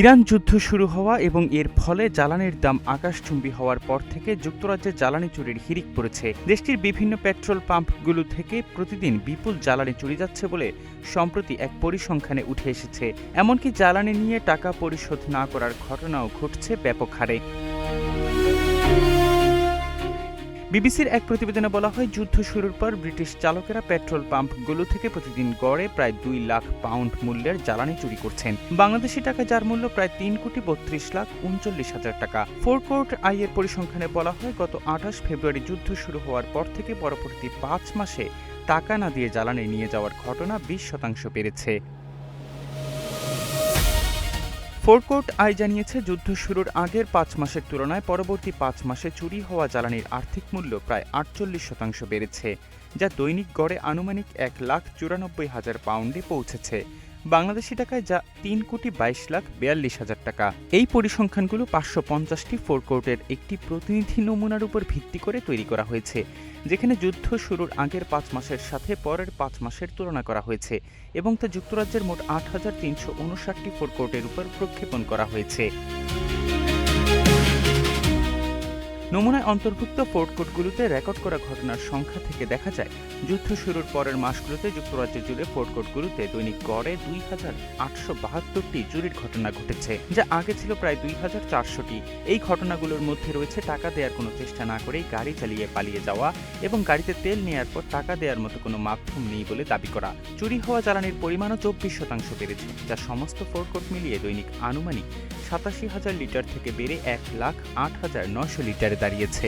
Iran যুদ্ধ শুরু হওয়া এবং এর ফলে জ্বালানির দাম আকাশচুম্বী হওয়ার পর থেকে যুক্তরাজ্যে জ্বালানি চুরির হিড়িক পড়েছে। দেশটির বিভিন্ন পেট্রোল পাম্পগুলো থেকে প্রতিদিন বিপুল জ্বালানি চুরি যাচ্ছে বলে সম্প্রতি এক পরিসংখ্যানে উঠে এসেছে। এমনকি জ্বালানি নিয়ে টাকা পরিশোধ না করার ঘটনাও ঘটছে ব্যাপক হারে। বিবিসির এক প্রতিবেদনে বলা হয়, যুদ্ধ শুরুর পর ব্রিটিশ চালকেরা পেট্রোল পাম্পগুলো থেকে প্রতিদিন গড়ে প্রায় 2 লাখ পাউন্ড মূল্যের জ্বালানি চুরি করছেন। বাংলাদেশি টাকা যার মূল্য প্রায় 3,32,39,000 টাকা। ফোরকোর্ট আইয়ের পরিসংখ্যানে বলা হয়, গত 28 ফেব্রুয়ারি যুদ্ধ শুরু হওয়ার পর থেকে পরবর্তী 5 মাসে টাকা না দিয়ে জ্বালানি নিয়ে যাওয়ার ঘটনা 20% বেড়েছে। ফোরকোর্ট আই জানিয়েছে, যুদ্ধ শুরুর আগের 5 মাসের তুলনায় পরবর্তী 5 মাসে চুরি হওয়া জ্বালানির আর্থিক মূল্য প্রায় 48% বেড়েছে, যা দৈনিক গড়ে আনুমানিক 1,94,000 পাউন্ডে পৌঁছেছে। বাংলাদেশি টাকায় যা 3,22,42,000 টাকা। এই পরিসংখ্যানগুলো 550টি ফোরকোর্টের একটি প্রতিনিধি নমুনার উপর ভিত্তি করে তৈরি করা হয়েছে, যেখানে যুদ্ধ শুরুর আগের 5 মাসের সাথে পরের 5 মাসের তুলনা করা হয়েছে এবং তা যুক্তরাজ্যের মোট 8,359টি ফোরকোর্টের উপর প্রক্ষেপণ করা হয়েছে। নমুনায় অন্তর্ভুক্ত ফোরকোর্টগুলোতে রেকর্ড করা ঘটনার সংখ্যা থেকে দেখা যায়, যুদ্ধ শুরুর পরের মাসগুলোতে যুক্তরাজ্য জুড়ে ফোরকোর্টগুলোতে দৈনিক গড়ে 2,872টি চুরির ঘটনা ঘটেছে, যা আগে ছিল প্রায় 2,400টি। এই ঘটনাগুলোর মধ্যে রয়েছে টাকা দেওয়ার কোনো চেষ্টা না করেই গাড়ি চালিয়ে পালিয়ে যাওয়া এবং গাড়িতে তেল নেওয়ার পর টাকা দেওয়ার মতো কোনো মাধ্যম নেই বলে দাবি করা। চুরি হওয়া জ্বালানির পরিমাণও 24% বেড়েছে, যা সমস্ত ফোরকোর্ট মিলিয়ে দৈনিক আনুমানিক 87,000 লিটার থেকে বেড়ে 1,08,900 লিটারে দাঁড়িয়েছে।